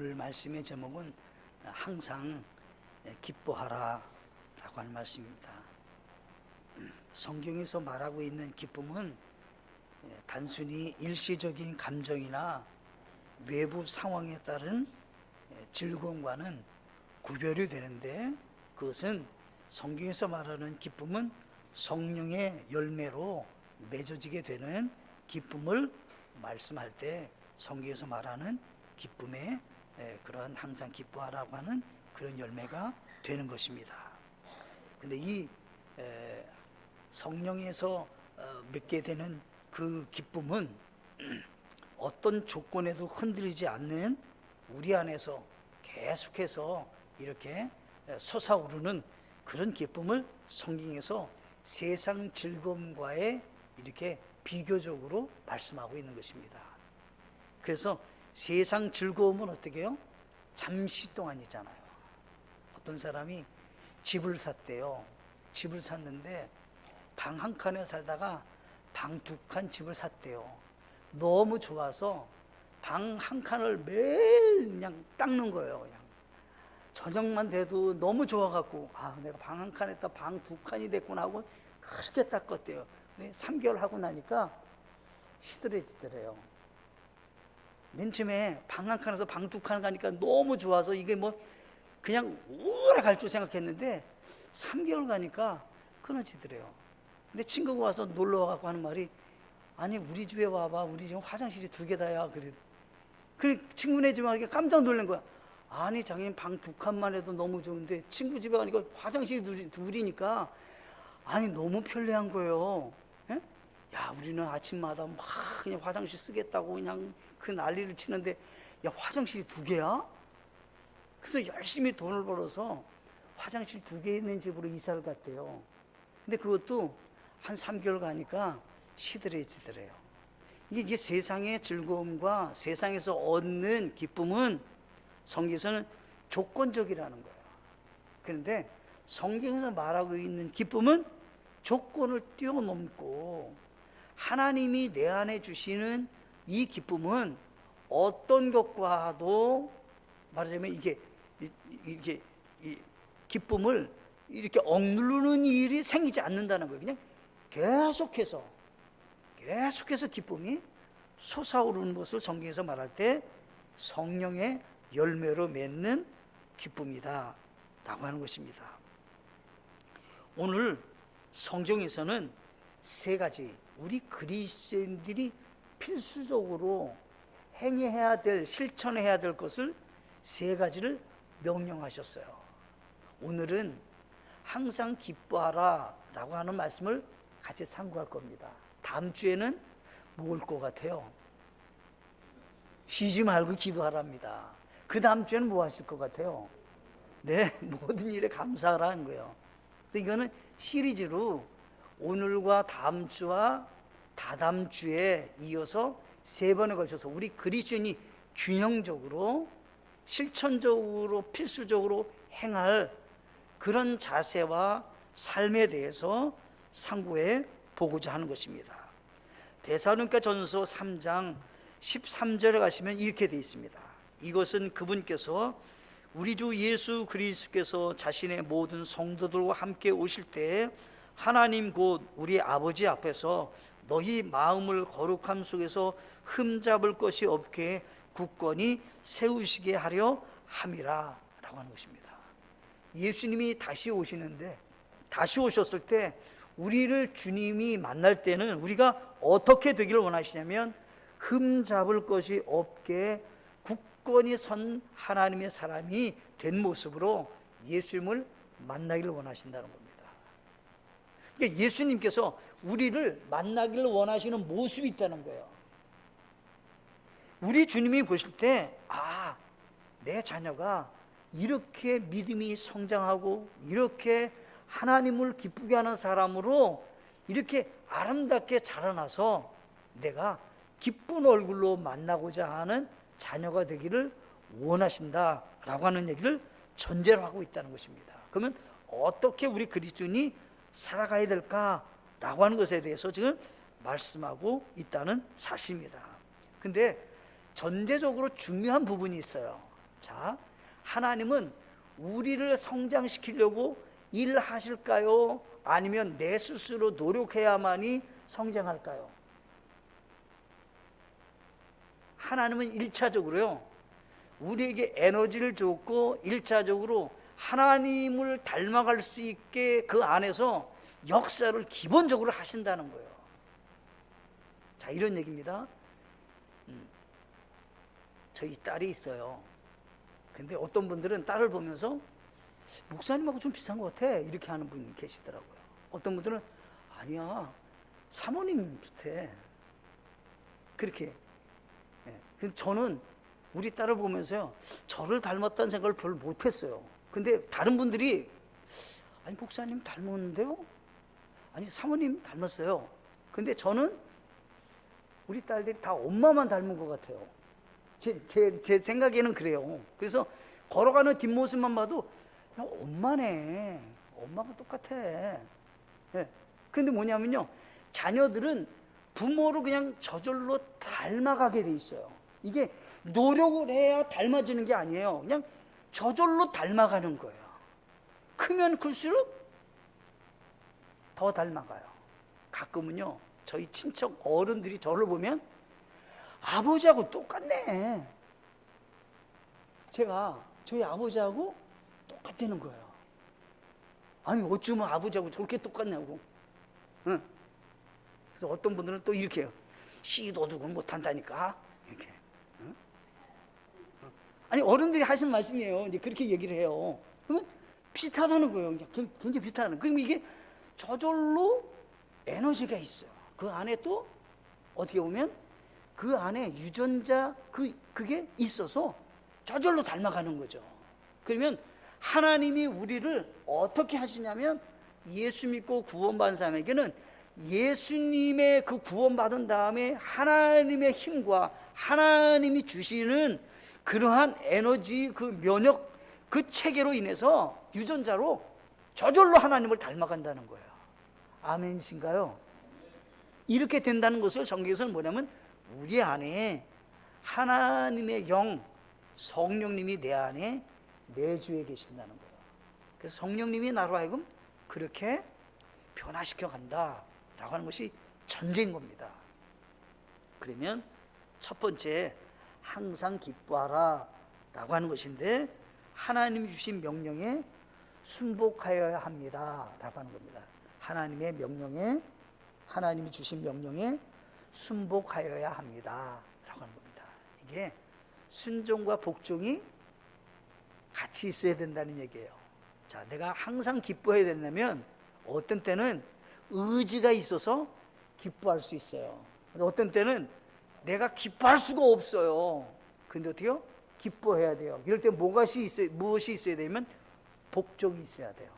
오늘 말씀의 제목은 항상 기뻐하라 라고 하는 말씀입니다. 성경에서 말하고 있는 기쁨은 단순히 일시적인 감정이나 외부 상황에 따른 즐거움과는 구별이 되는데, 그것은 성경에서 말하는 기쁨은 성령의 열매로 맺어지게 되는 기쁨을 말씀할 때 성경에서 말하는 기쁨의 그런 항상 기뻐하라고 하는 그런 열매가 되는 것입니다. 근데 이 성령에서 맺게 되는 그 기쁨은 어떤 조건에도 흔들리지 않는 우리 안에서 계속해서 이렇게 솟아오르는 그런 기쁨을 성경에서 세상 즐거움과의 이렇게 비교적으로 말씀하고 있는 것입니다. 그래서 세상 즐거움은 어떻게 해요? 잠시 동안이잖아요. 어떤 사람이 집을 샀대요. 집을 샀는데 방 한 칸에 살다가 방 두 칸 집을 샀대요. 너무 좋아서 방 한 칸을 매일 그냥 닦는 거예요. 그냥 저녁만 돼도 너무 좋아갖고, 내가 방 한 칸에다 방 두 칸이 됐구나 하고 그렇게 닦았대요. 근데 3개월 하고 나니까 시들해지더래요. 맨 처음에 방 한 칸에서 방 두 칸 가니까 너무 좋아서 이게 뭐 그냥 오래 갈 줄 생각했는데 3개월 가니까 끊어지더래요. 근데 친구가 와서 놀러 와갖고 하는 말이, 아니 우리 집에 와봐, 우리 집은 화장실이 2개다야. 그래 친구네 집에 가니까 깜짝 놀란 거야. 아니 자기는 방 두 칸만 해도 너무 좋은데 친구 집에 가니까 화장실이 둘이니까 아니 너무 편리한 거예요. 예? 야, 우리는 아침마다 막 그냥 화장실 쓰겠다고 그냥 그 난리를 치는데, 야, 화장실이 2개야? 그래서 열심히 돈을 벌어서 화장실 2개 있는 집으로 이사를 갔대요. 근데 그것도 한 3개월 가니까 시들해지더래요. 이게 세상의 즐거움과 세상에서 얻는 기쁨은 성경에서는 조건적이라는 거예요. 그런데 성경에서 말하고 있는 기쁨은 조건을 뛰어넘고 하나님이 내 안에 주시는 이 기쁨은 어떤 것과도 말하자면 이게 기쁨을 이렇게 억누르는 일이 생기지 않는다는 거예요. 그냥 계속해서 기쁨이 솟아오르는 것을 성경에서 말할 때 성령의 열매로 맺는 기쁨이다 라고 하는 것입니다. 오늘 성경에서는 3가지 우리 그리스도인들이 필수적으로 행해야 될, 실천해야 될 것을 3가지를 명령하셨어요. 오늘은 항상 기뻐하라 라고 하는 말씀을 같이 상고할 겁니다. 다음 주에는 뭐 올 것 같아요? 쉬지 말고 기도하랍니다. 그 다음 주에는 뭐 하실 것 같아요? 네, 모든 일에 감사하라는 거예요. 그래서 이거는 시리즈로 오늘과 다음 주와 다다음 주에 이어서 3번에 걸쳐서 우리 그리스도인이 균형적으로 실천적으로 필수적으로 행할 그런 자세와 삶에 대해서 상고해 보고자 하는 것입니다. 데살로니가전서 3장 13절에 가시면 이렇게 되어 있습니다. 이것은 그분께서 우리 주 예수 그리스도께서 자신의 모든 성도들과 함께 오실 때 하나님 곧 우리 아버지 앞에서 너희 마음을 거룩함 속에서 흠잡을 것이 없게 굳건히 세우시게 하려 함이라 라고 하는 것입니다. 예수님이 다시 오시는데, 다시 오셨을 때 우리를 주님이 만날 때는 우리가 어떻게 되기를 원하시냐면 흠잡을 것이 없게 굳건히 선 하나님의 사람이 된 모습으로 예수님을 만나기를 원하신다는 겁니다. 그러니까 예수님께서 우리를 만나기를 원하시는 모습이 있다는 거예요. 우리 주님이 보실 때, 내 자녀가 이렇게 믿음이 성장하고 이렇게 하나님을 기쁘게 하는 사람으로 이렇게 아름답게 자라나서 내가 기쁜 얼굴로 만나고자 하는 자녀가 되기를 원하신다라고 하는 얘기를 전제로 하고 있다는 것입니다. 그러면 어떻게 우리 그리스도인이 살아가야 될까라고 하는 것에 대해서 지금 말씀하고 있다는 사실입니다. 근데 전제적으로 중요한 부분이 있어요. 자, 하나님은 우리를 성장시키려고 일하실까요? 아니면 내 스스로 노력해야만이 성장할까요? 하나님은 1차적으로요, 우리에게 에너지를 줬고 1차적으로 하나님을 닮아갈 수 있게 그 안에서 역사를 기본적으로 하신다는 거예요. 자, 이런 얘기입니다. 저희 딸이 있어요. 근데 어떤 분들은 딸을 보면서 목사님하고 좀 비슷한 것 같아, 이렇게 하는 분 계시더라고요. 어떤 분들은 아니야, 사모님 비슷해, 그렇게. 근데 저는 우리 딸을 보면서요, 저를 닮았다는 생각을 별로 못했어요. 근데 다른 분들이 아니 목사님 닮았는데요? 아니 사모님 닮았어요. 근데 저는 우리 딸들이 다 엄마만 닮은 것 같아요. 제 생각에는 그래요. 그래서 걸어가는 뒷모습만 봐도 야, 엄마네, 엄마가 똑같아. 예. 근데 뭐냐면요, 자녀들은 부모를 그냥 저절로 닮아가게 돼 있어요. 이게 노력을 해야 닮아지는 게 아니에요. 그냥 저절로 닮아가는 거예요. 크면 클수록 더 닮아가요. 가끔은요, 저희 친척 어른들이 저를 보면 아버지하고 똑같네, 제가 저희 아버지하고 똑같다는 거예요. 아니 어쩌면 아버지하고 저렇게 똑같냐고. 응? 그래서 어떤 분들은 또 이렇게 해요. 씨도둑은 못한다니까, 이렇게. 응? 아니 어른들이 하신 말씀이에요. 이제 그렇게 얘기를 해요. 그러면 비슷하다는 거예요. 굉장히 비슷하다는. 그럼 이게 저절로 에너지가 있어요. 그 안에 또 어떻게 보면 그 안에 유전자 그게 있어서 저절로 닮아가는 거죠. 그러면 하나님이 우리를 어떻게 하시냐면, 예수 믿고 구원받은 사람에게는 예수님의 그 구원받은 다음에 하나님의 힘과 하나님이 주시는 그러한 에너지, 그 면역, 그 체계로 인해서 유전자로 저절로 하나님을 닮아간다는 거예요. 아멘이신가요? 이렇게 된다는 것을 성경에서는 뭐냐면, 우리 안에 하나님의 영, 성령님이 내 안에 내주에 계신다는 거예요. 그래서 성령님이 나로 하여금 그렇게 변화시켜 간다 라고 하는 것이 전제인 겁니다. 그러면 첫 번째, 항상 기뻐하라 라고 하는 것인데, 하나님이 주신 명령에 순복하여야 합니다 라고 하는 겁니다. 하나님의 명령에, 하나님이 주신 명령에 순복하여야 합니다 라고 하는 겁니다. 이게 순종과 복종이 같이 있어야 된다는 얘기예요. 자, 내가 항상 기뻐해야 된다면 어떤 때는 의지가 있어서 기뻐할 수 있어요. 어떤 때는 내가 기뻐할 수가 없어요. 근데 어떻게요? 기뻐해야 돼요. 이럴 때 무엇이 있어야 되면 복종이 있어야 돼요.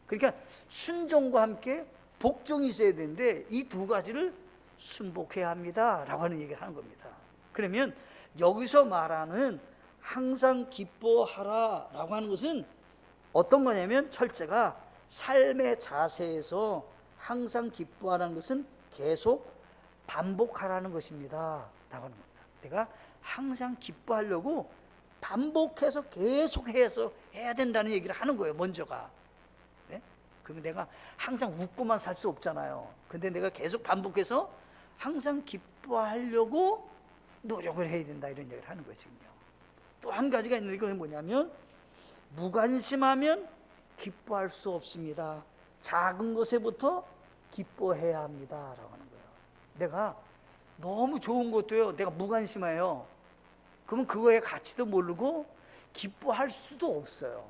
그러니까 순종과 함께 복종이 있어야 되는데, 이 두 가지를 순복해야 합니다 라고 하는 얘기를 하는 겁니다. 그러면 여기서 말하는 항상 기뻐하라 라고 하는 것은 어떤 거냐면, 첫째가 삶의 자세에서 항상 기뻐하라는 것은 계속 반복하라는 것입니다 라고 하는 겁니다. 내가 항상 기뻐하려고 반복해서 계속해서 해야 된다는 얘기를 하는 거예요, 먼저가. 네? 그러면 내가 항상 웃고만 살 수 없잖아요. 근데 내가 계속 반복해서 항상 기뻐하려고 노력을 해야 된다, 이런 얘기를 하는 거예요, 지금요. 또 한 가지가 있는데, 그건 뭐냐면, 무관심하면 기뻐할 수 없습니다. 작은 것에부터 기뻐해야 합니다 라고 하는 거예요. 내가 너무 좋은 것도요, 내가 무관심해요. 그러면 그거의 가치도 모르고 기뻐할 수도 없어요.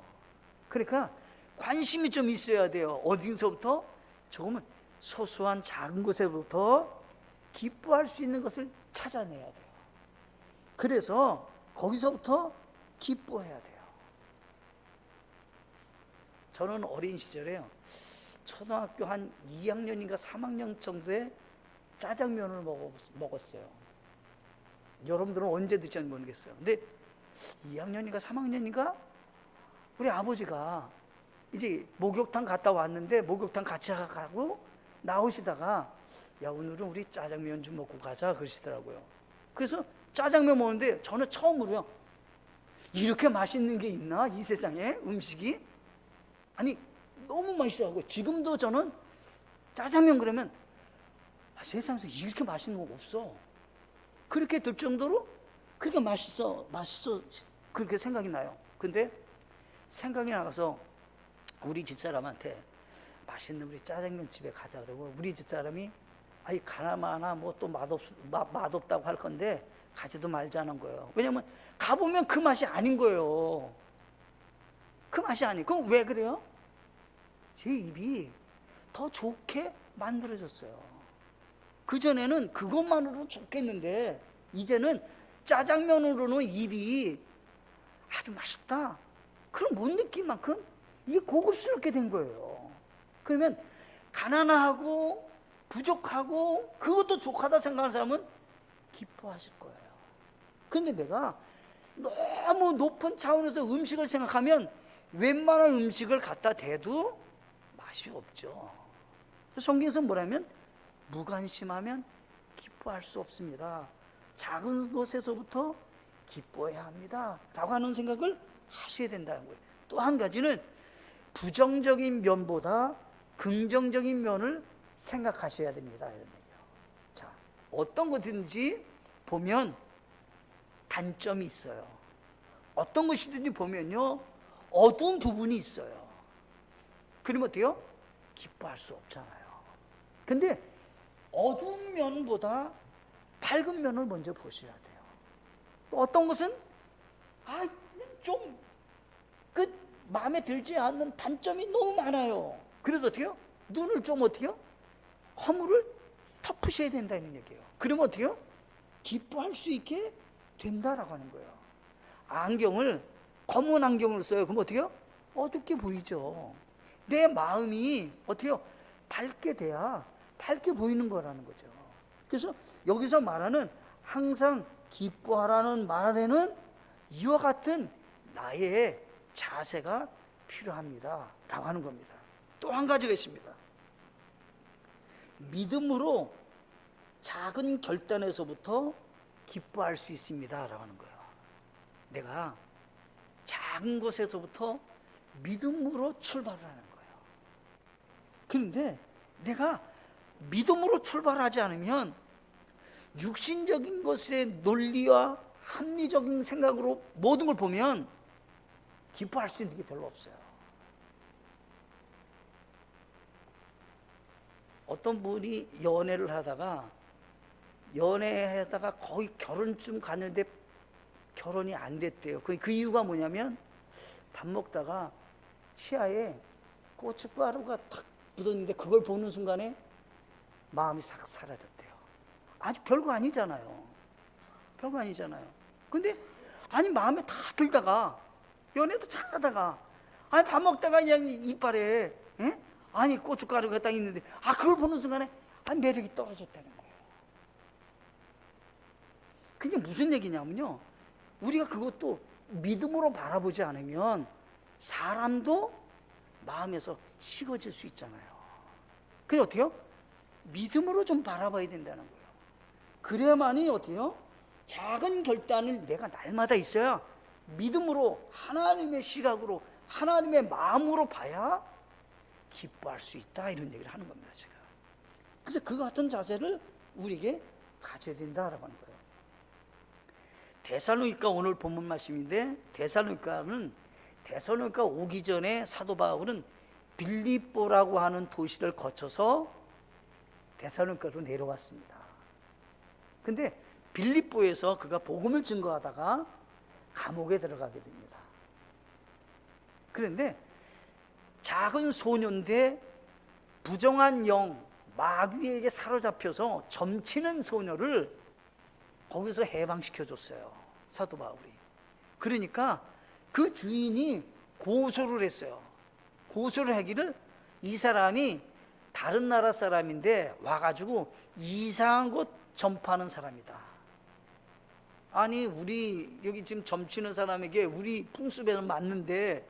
그러니까 관심이 좀 있어야 돼요. 어디서부터? 조금은 소소한 작은 것에부터 기뻐할 수 있는 것을 찾아내야 돼요. 그래서 거기서부터 기뻐해야 돼요. 저는 어린 시절에요, 초등학교 한 2학년인가 3학년 정도에 짜장면을 먹었어요. 여러분들은 언제 드셨는지 모르겠어요. 근데 2학년인가 3학년인가 우리 아버지가 이제 목욕탕 갔다 왔는데, 목욕탕 같이 가고 나오시다가 야, 오늘은 우리 짜장면 좀 먹고 가자 그러시더라고요. 그래서 짜장면 먹는데 저는 처음으로요, 이렇게 맛있는 게 있나? 이 세상에 음식이? 아니 너무 맛있어하고, 지금도 저는 짜장면 그러면 세상에서 이렇게 맛있는 거 없어, 그렇게 될 정도로 그렇게 맛있어 그렇게 생각이 나요. 근데 생각이 나가서 우리 집사람한테 맛있는 우리 짜장면 집에 가자 그러고, 우리 집사람이 아니 가나마나 뭐 또 맛없다고 할 건데 가지도 말자는 거예요. 왜냐면 가보면 그 맛이 아닌 거예요. 그 맛이 아니. 그럼 왜 그래요? 제 입이 더 좋게 만들어졌어요. 그전에는 그것만으로 좋겠는데 이제는 짜장면으로는 입이 아주 맛있다, 그럼 못 느낄 만큼 이게 고급스럽게 된 거예요. 그러면 가난하고 부족하고 그것도 족하다 생각하는 사람은 기뻐하실 거예요. 근데 내가 너무 높은 차원에서 음식을 생각하면 웬만한 음식을 갖다 대도 맛이 없죠. 성경에서 뭐라면 무관심하면 기뻐할 수 없습니다. 작은 것에서부터 기뻐해야 합니다 라고 하는 생각을 하셔야 된다는 거예요. 또 한 가지는 부정적인 면보다 긍정적인 면을 생각하셔야 됩니다, 이런 얘기예요. 자, 어떤 것든지 보면 단점이 있어요. 어떤 것이든지 보면요 어두운 부분이 있어요. 그러면 어때요? 기뻐할 수 없잖아요. 근데 어두운 면보다 밝은 면을 먼저 보셔야 돼요. 또 어떤 것은 좀 마음에 들지 않는 단점이 너무 많아요. 그래도 어때요? 눈을 좀 어때요? 허물을 덮으셔야 된다는 얘기예요. 그러면 어때요? 기뻐할 수 있게 된다라고 하는 거예요. 안경을 검은 안경을 써요. 그럼 어때요? 어둡게 보이죠. 내 마음이 어때요? 밝게 돼야 밝게 보이는 거라는 거죠. 그래서 여기서 말하는 항상 기뻐하라는 말에는 이와 같은 나의 자세가 필요합니다 라고 하는 겁니다. 또 한 가지가 있습니다. 믿음으로 작은 결단에서부터 기뻐할 수 있습니다 라고 하는 거예요. 내가 작은 것에서부터 믿음으로 출발을 하는 거예요. 그런데 내가 믿음으로 출발하지 않으면 육신적인 것의 논리와 합리적인 생각으로 모든 걸 보면 기뻐할 수 있는 게 별로 없어요. 어떤 분이 연애를 하다가 거의 결혼쯤 갔는데 결혼이 안 됐대요. 그 이유가 뭐냐면 밥 먹다가 치아에 고춧가루가 탁 묻었는데 그걸 보는 순간에 마음이 싹 사라졌대요. 아주 별거 아니잖아요. 별거 아니잖아요. 근데 마음에 다 들다가 연애도 잘하다가 밥 먹다가 그냥 이빨에 고춧가루가 딱 있는데 그걸 보는 순간에 매력이 떨어졌다는 거예요. 그게 무슨 얘기냐면요, 우리가 그것도 믿음으로 바라보지 않으면 사람도 마음에서 식어질 수 있잖아요. 그래 어때요? 믿음으로 좀 바라봐야 된다는 거예요. 그래야만이 어때요? 작은 결단을 내가 날마다 있어야 믿음으로 하나님의 시각으로 하나님의 마음으로 봐야 기뻐할 수 있다, 이런 얘기를 하는 겁니다, 제가. 그래서 그 같은 자세를 우리에게 가져야 된다라고 하는 거예요. 데살로니가 오늘 본문 말씀인데, 데살로니가 오기 전에 사도 바울은 빌립보라고 하는 도시를 거쳐서 데살로니가로 내려왔습니다. 근데 빌립보에서 그가 복음을 증거하다가 감옥에 들어가게 됩니다. 그런데 작은 소년인데 부정한 영, 마귀에게 사로잡혀서 점치는 소녀를 거기서 해방시켜줬어요, 사도 바울이. 그러니까 그 주인이 고소를 했어요. 고소를 하기를 이 사람이 다른 나라 사람인데 와가지고 이상한 것 전파하는 사람이다. 아니 우리 여기 지금 점치는 사람에게 우리 풍습에는 맞는데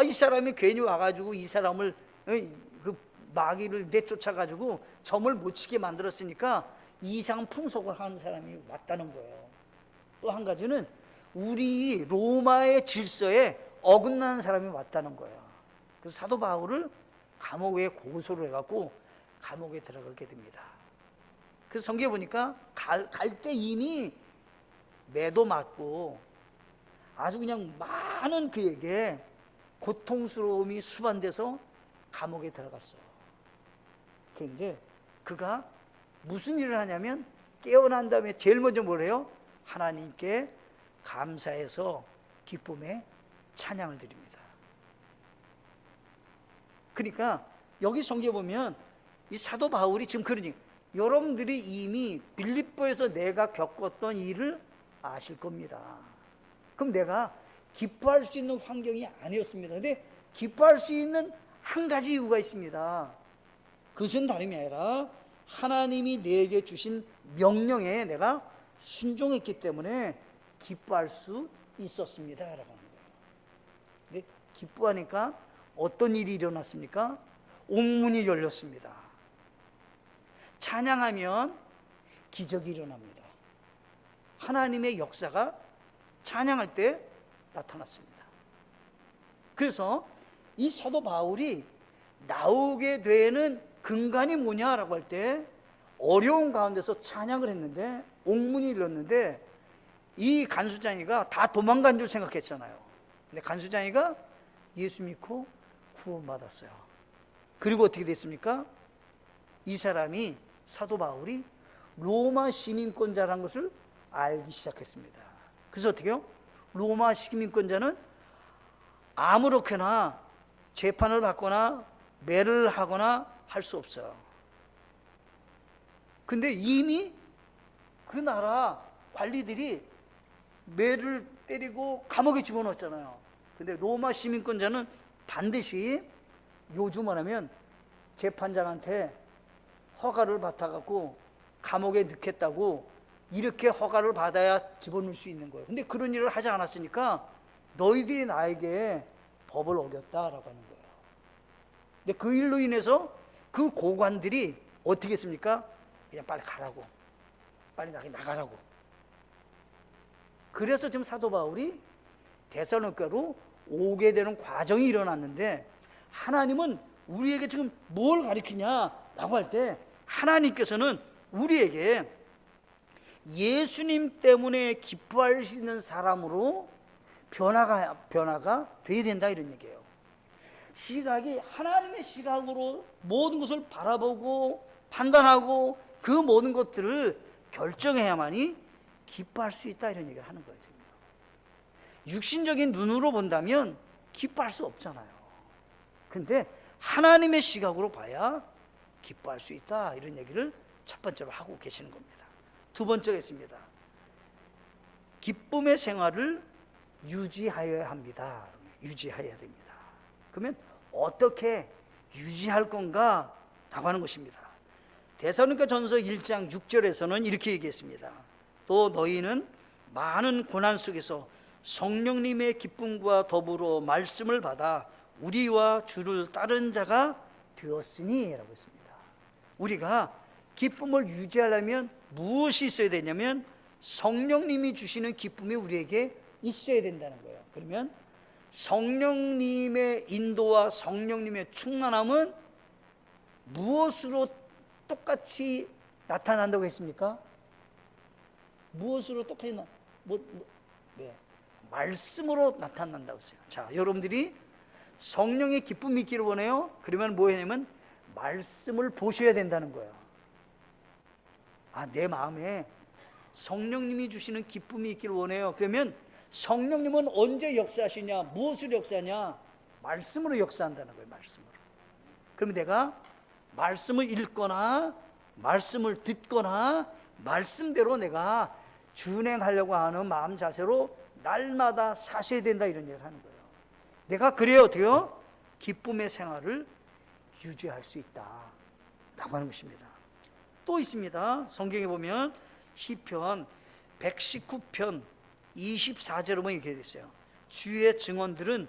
이 사람이 괜히 와가지고 이 사람을 그 마귀를 내쫓아가지고 점을 못 치게 만들었으니까 이상한 풍속을 하는 사람이 왔다는 거예요. 또 한 가지는 우리 로마의 질서에 어긋나는 사람이 왔다는 거예요. 그래서 사도 바울을 감옥에 고소를 해갖고 감옥에 들어가게 됩니다. 그래서 성경에 보니까 갈 때 이미 매도 맞고 아주 그냥 많은 그에게 고통스러움이 수반돼서 감옥에 들어갔어요. 그런데 그가 무슨 일을 하냐면 깨어난 다음에 제일 먼저 뭘 해요? 하나님께 감사해서 기쁨의 찬양을 드립니다. 그러니까 여기 성경에 보면 이 사도 바울이 지금 그러니 여러분들이 이미 빌립보에서 내가 겪었던 일을 아실 겁니다. 그럼 내가 기뻐할 수 있는 환경이 아니었습니다. 근데 기뻐할 수 있는 한 가지 이유가 있습니다. 그것은 다름이 아니라 하나님이 내게 주신 명령에 내가 순종했기 때문에 기뻐할 수 있었습니다 라고 하는 거예요. 근데 기뻐하니까 어떤 일이 일어났습니까? 옥문이 열렸습니다. 찬양하면 기적이 일어납니다. 하나님의 역사가 찬양할 때 나타났습니다. 그래서 이 사도 바울이 나오게 되는 근간이 뭐냐라고 할 때 어려운 가운데서 찬양을 했는데 옥문이 열렸는데 이 간수장이가 다 도망간 줄 생각했잖아요. 근데 간수장이가 예수 믿고 구원받았어요. 그리고 어떻게 됐습니까? 이 사람이 사도 바울이 로마 시민권자라는 것을 알기 시작했습니다. 그래서 어떻게 해요? 로마 시민권자는 아무렇게나 재판을 받거나 매를 하거나 할 수 없어요. 근데 이미 그 나라 관리들이 매를 때리고 감옥에 집어넣었잖아요. 근데 로마 시민권자는 반드시 요즘 하면 재판장한테 허가를 받아갖고 감옥에 넣겠다고 이렇게 허가를 받아야 집어넣을 수 있는 거예요. 근데 그런 일을 하지 않았으니까 너희들이 나에게 법을 어겼다라고 하는 거예요. 근데 그 일로 인해서 그 고관들이 어떻게 했습니까? 그냥 빨리 가라고, 빨리 나가라고. 그래서 지금 사도 바울이 데살로니가로 오게 되는 과정이 일어났는데 하나님은 우리에게 지금 뭘 가르치냐라고 할 때 하나님께서는 우리에게 예수님 때문에 기뻐할 수 있는 사람으로 변화가 돼야 된다 이런 얘기예요. 시각이 하나님의 시각으로 모든 것을 바라보고 판단하고 그 모든 것들을 결정해야만이 기뻐할 수 있다 이런 얘기를 하는 거예요. 육신적인 눈으로 본다면 기뻐할 수 없잖아요. 근데 하나님의 시각으로 봐야 기뻐할 수 있다 이런 얘기를 첫 번째로 하고 계시는 겁니다. 두 번째가 있습니다. 기쁨의 생활을 유지하여야 합니다. 유지해야 됩니다. 그러면 어떻게 유지할 건가? 라고 하는 것입니다. 데살로니가 전서 1장 6절에서는 이렇게 얘기했습니다. 또 너희는 많은 고난 속에서 성령님의 기쁨과 더불어 말씀을 받아 우리와 주를 따른 자가 되었으니 라고 했습니다. 우리가 기쁨을 유지하려면 무엇이 있어야 되냐면 성령님이 주시는 기쁨이 우리에게 있어야 된다는 거예요. 그러면 성령님의 인도와 성령님의 충만함은 무엇으로 똑같이 나타난다고 했습니까? 무엇으로 똑같이 말씀으로 나타난다고 했어요. 자, 여러분들이 성령의 기쁨이 있기를 원해요. 그러면 뭐 해냐면 말씀을 보셔야 된다는 거예요. 내 마음에 성령님이 주시는 기쁨이 있기를 원해요. 그러면 성령님은 언제 역사하시냐? 무엇을 역사하냐? 말씀으로 역사한다는 거예요. 말씀으로. 그러면 내가 말씀을 읽거나 말씀을 듣거나 말씀대로 내가 준행하려고 하는 마음 자세로 날마다 사셔야 된다 이런 얘기를 하는 거예요. 내가 그래야 어때요? 기쁨의 생활을 유지할 수 있다 라고 하는 것입니다. 또 있습니다. 성경에 보면 시편 119편 24절에 보면 이렇게 되어 있어요. 주의 증언들은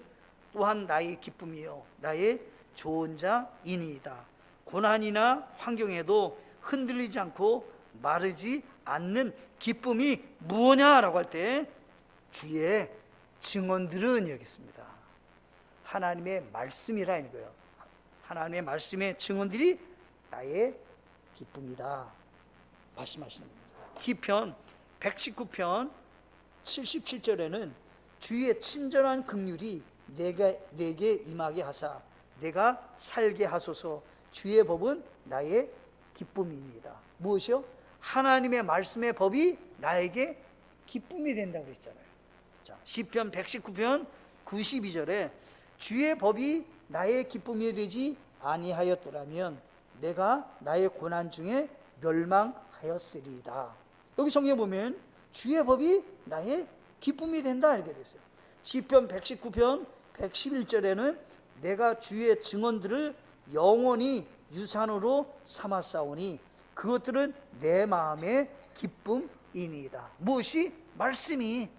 또한 나의 기쁨이요 나의 좋은 자이니이다. 고난이나 환경에도 흔들리지 않고 마르지 않는 기쁨이 무엇냐라고 할 때 주의 증언들은 여기 있습니다. 하나님의 말씀이라 이거예요. 하나님의 말씀의 증언들이 나의 기쁨이다 말씀하시는 겁니다. 시편 119편 77절에는 주의 친절한 긍휼이 내게 임하게 하사 내가 살게 하소서. 주의 법은 나의 기쁨이니이다. 무엇이요? 하나님의 말씀의 법이 나에게 기쁨이 된다고 그랬잖아요. 자, 시편 119편 92절에 주의 법이 나의 기쁨이 되지 아니하였더라면 내가 나의 고난 중에 멸망하였으리이다. 여기 성경에 보면 주의 법이 나의 기쁨이 된다 이렇게 됐어요. 시편 119편 111절에는 내가 주의 증언들을 영원히 유산으로 삼았사오니 그것들은 내 마음의 기쁨이니이다. 무엇이? 말씀이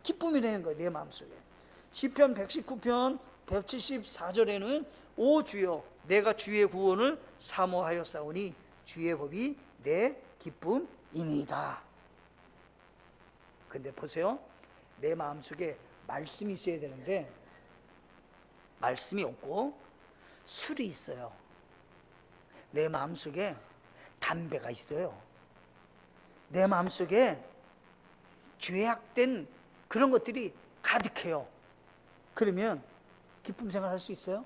기쁨이 되는 거예요. 내 마음속에. 시편 119편 174절에는 오 주여 내가 주의 구원을 사모하였사오니 주의 법이 내 기쁨이니이다. 근데 보세요. 내 마음속에 말씀이 있어야 되는데 말씀이 없고 술이 있어요. 내 마음속에 담배가 있어요. 내 마음속에 죄악된 그런 것들이 가득해요. 그러면 기쁨 생활할 수 있어요?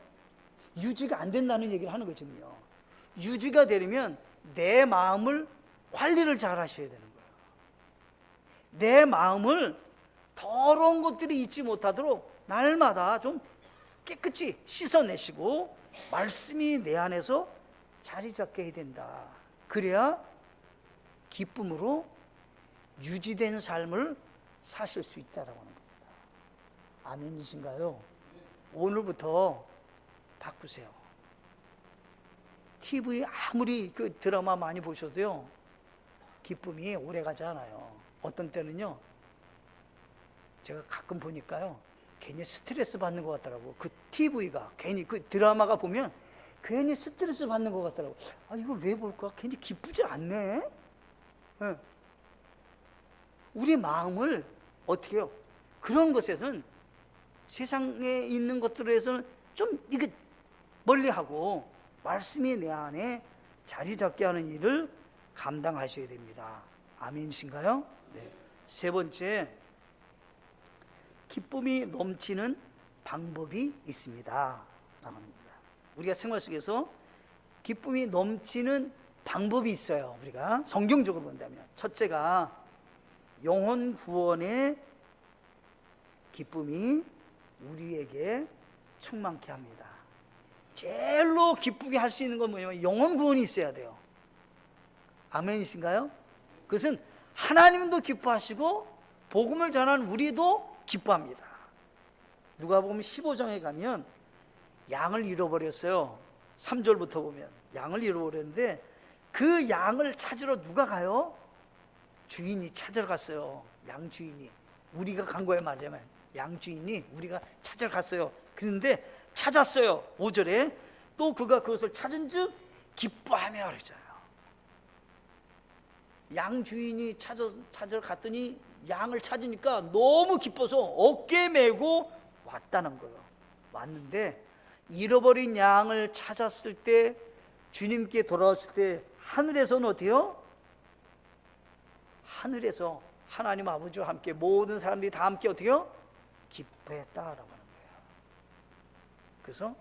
유지가 안 된다는 얘기를 하는 거죠. 유지가 되려면 내 마음을 관리를 잘 하셔야 되는 거예요. 내 마음을 더러운 것들이 있지 못하도록 날마다 좀 깨끗이 씻어내시고 말씀이 내 안에서 자리 잡게 해야 된다. 그래야 기쁨으로 유지된 삶을 사실 수 있다라고 하는 겁니다. 아멘이신가요? 오늘부터 바꾸세요. TV 아무리 그 드라마 많이 보셔도요 기쁨이 오래가지 않아요. 어떤 때는요 제가 가끔 보니까요 괜히 스트레스 받는 것 같더라고. 그 TV가 괜히 그 드라마가 보면 괜히 스트레스 받는 것 같더라고. 아 이걸 왜 볼까? 괜히 기쁘지 않네. 네. 우리 마음을 어떻게 해요? 그런 것에서는 세상에 있는 것들에서는 좀 이게 멀리하고 말씀이 내 안에 자리 잡게 하는 일을 감당하셔야 됩니다. 아멘이신가요? 네. 세 번째, 기쁨이 넘치는 방법이 있습니다. 라고 합니다. 우리가 생활 속에서 기쁨이 넘치는 방법이 있어요. 우리가 성경적으로 본다면 첫째가 영혼 구원의 기쁨이 우리에게 충만케 합니다. 제일로 기쁘게 할 수 있는 건 뭐냐면 영혼 구원이 있어야 돼요. 아멘이신가요? 그것은 하나님도 기뻐하시고 복음을 전하는 우리도 기뻐합니다. 누가복음 15장에 가면 양을 잃어버렸어요. 3절부터 보면 양을 잃어버렸는데 그 양을 찾으러 누가 가요? 주인이 찾으러 갔어요. 양 주인이. 우리가 간 거예요. 말하자면 양 주인이 우리가 찾으러 갔어요. 그런데 찾았어요. 5절에 또 그가 그것을 찾은 즉 기뻐하며 그러잖아요. 양 주인이 찾으러 갔더니 양을 찾으니까 너무 기뻐서 어깨 메고 왔다는 거예요. 왔는데 잃어버린 양을 찾았을 때 주님께 돌아왔을 때 하늘에서는 어때요? 하늘에서 하나님 아버지와 함께 모든 사람들이 다 함께 어때요? 기뻐했다라고 하는 거예요. 그래서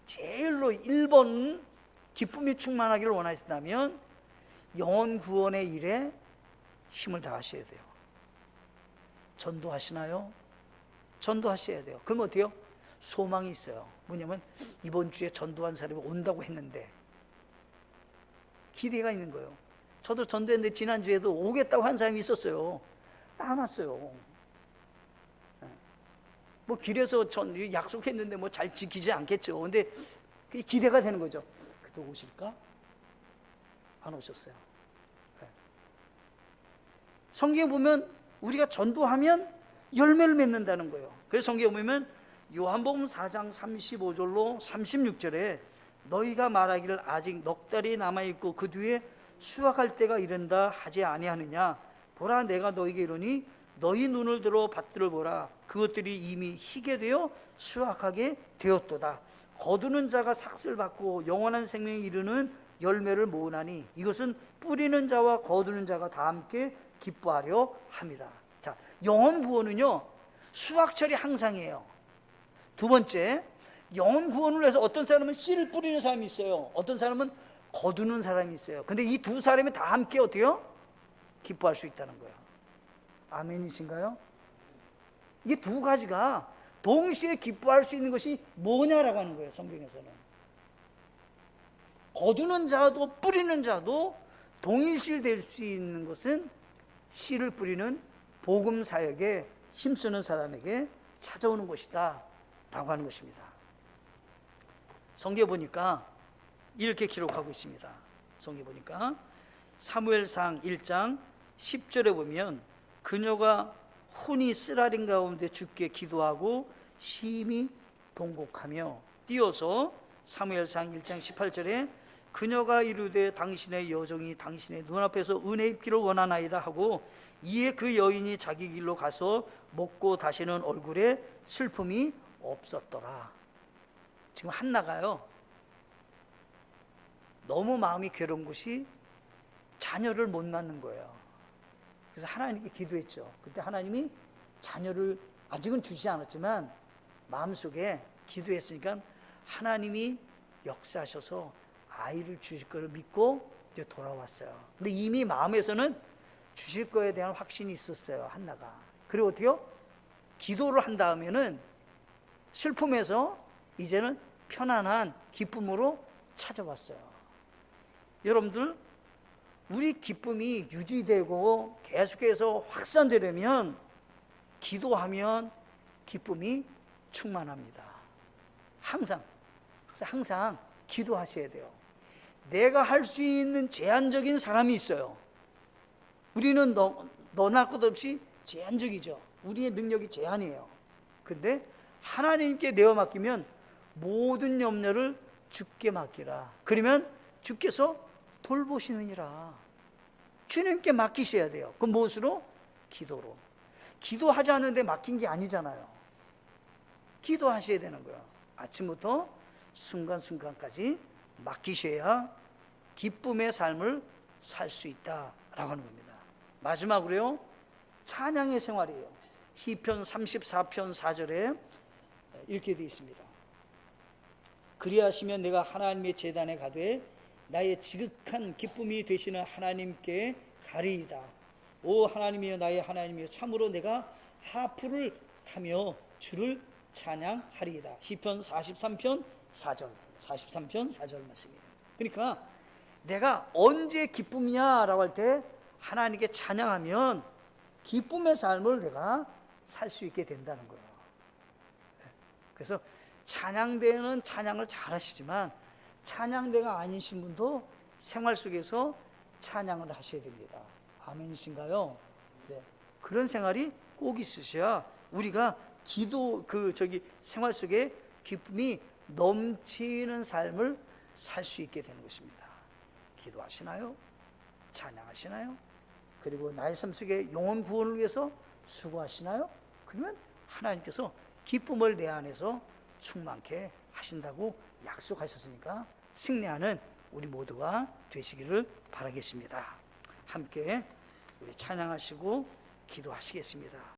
제일로 1번 기쁨이 충만하기를 원하신다면 영혼 구원의 일에 힘을 다하셔야 돼요. 전도하시나요? 전도하셔야 돼요. 그럼 어때요? 소망이 있어요. 뭐냐면 이번 주에 전도한 사람이 온다고 했는데 기대가 있는 거예요. 저도 전도했는데 지난주에도 오겠다고 한 사람이 있었어요. 안 왔어요. 뭐 길에서 약속했는데 뭐 잘 지키지 않겠죠. 근데 그게 기대가 되는 거죠. 그때 오실까? 안 오셨어요. 성경에 보면 우리가 전도하면 열매를 맺는다는 거예요. 그래서 성경에 보면 요한복음 4장 35절로 36절에 너희가 말하기를 아직 넉 달이 남아있고 그 뒤에 수확할 때가 이른다 하지 아니하느냐. 보라 내가 너희에게 이르니 너희 눈을 들어 밭들을 보라. 그것들이 이미 희게 되어 수확하게 되었도다. 거두는 자가 삭슬 받고 영원한 생명에 이르는 열매를 모으나니 이것은 뿌리는 자와 거두는 자가 다 함께 기뻐하려 함이라. 자, 영원 구원은요, 수확철이 항상이에요. 두 번째, 영원 구원을 위해서 어떤 사람은 씨를 뿌리는 사람이 있어요. 어떤 사람은 거두는 사람이 있어요. 근데 이 두 사람이 다 함께 어때요? 기뻐할 수 있다는 거예요. 아멘이신가요? 이 두 가지가 동시에 기뻐할 수 있는 것이 뭐냐라고 하는 거예요, 성경에서는. 거두는 자도 뿌리는 자도 동일시 될 수 있는 것은 씨를 뿌리는 복음 사역에 힘쓰는 사람에게 찾아오는 것이다 라고 하는 것입니다. 성경에 보니까 이렇게 기록하고 있습니다. 성경에 보니까 사무엘상 1장 10절에 보면 그녀가 혼이 쓰라린 가운데 주께 기도하고 심히 통곡하며, 띄어서 사무엘상 1장 18절에 그녀가 이르되 당신의 여종이 당신의 눈앞에서 은혜 입기를 원하나이다 하고, 이에 그 여인이 자기 길로 가서 먹고 다시는 얼굴에 슬픔이 없었더라. 지금 한나가요, 너무 마음이 괴로운 것이 자녀를 못 낳는 거예요. 그래서 하나님께 기도했죠. 그때 하나님이 자녀를 아직은 주지 않았지만 마음속에 기도했으니까 하나님이 역사하셔서 아이를 주실 것을 믿고 이제 돌아왔어요. 근데 이미 마음에서는 주실 거에 대한 확신이 있었어요, 한나가. 그리고 어떻게요? 기도를 한 다음에는 슬픔에서 이제는 편안한 기쁨으로 찾아왔어요. 여러분들, 우리 기쁨이 유지되고 계속해서 확산되려면 기도하면 기쁨이 충만합니다. 항상 기도하셔야 돼요. 내가 할 수 있는 제한적인 사람이 있어요. 우리는 너나 것 없이 제한적이죠. 우리의 능력이 제한이에요. 근데 하나님께 내어 맡기면 모든 염려를 주께 맡기라. 그러면 주께서 돌보시느니라. 주님께 맡기셔야 돼요. 그럼 무엇으로? 기도로. 기도하지 않는데 맡긴 게 아니잖아요. 기도하셔야 되는 거예요. 아침부터 순간순간까지 맡기셔야 기쁨의 삶을 살 수 있다라고 하는 겁니다. 마지막으로요, 찬양의 생활이에요. 시편 34편 4절에 이렇게 되어 있습니다. 그리하시면 내가 하나님의 제단에 가되 나의 지극한 기쁨이 되시는 하나님께 가리이다. 오 하나님이여, 나의 하나님이여, 참으로 내가 하프를 타며 주를 찬양하리이다. 시편 43편 4절 말씀이에요. 그러니까 내가 언제 기쁨이냐라고 할 때 하나님께 찬양하면 기쁨의 삶을 내가 살 수 있게 된다는 거예요. 그래서 찬양대는 찬양을 잘 하시지만 찬양대가 아니신 분도 생활 속에서 찬양을 하셔야 됩니다. 아멘이신가요? 네. 그런 생활이 꼭 있으셔야 우리가 생활 속에 기쁨이 넘치는 삶을 살 수 있게 되는 것입니다. 기도하시나요? 찬양하시나요? 그리고 나의 삶 속에 영혼 구원을 위해서 수고하시나요? 그러면 하나님께서 기쁨을 내 안에서 충만케 하신다고 약속하셨으니까 승리하는 우리 모두가 되시기를 바라겠습니다. 함께 우리 찬양하시고 기도하시겠습니다.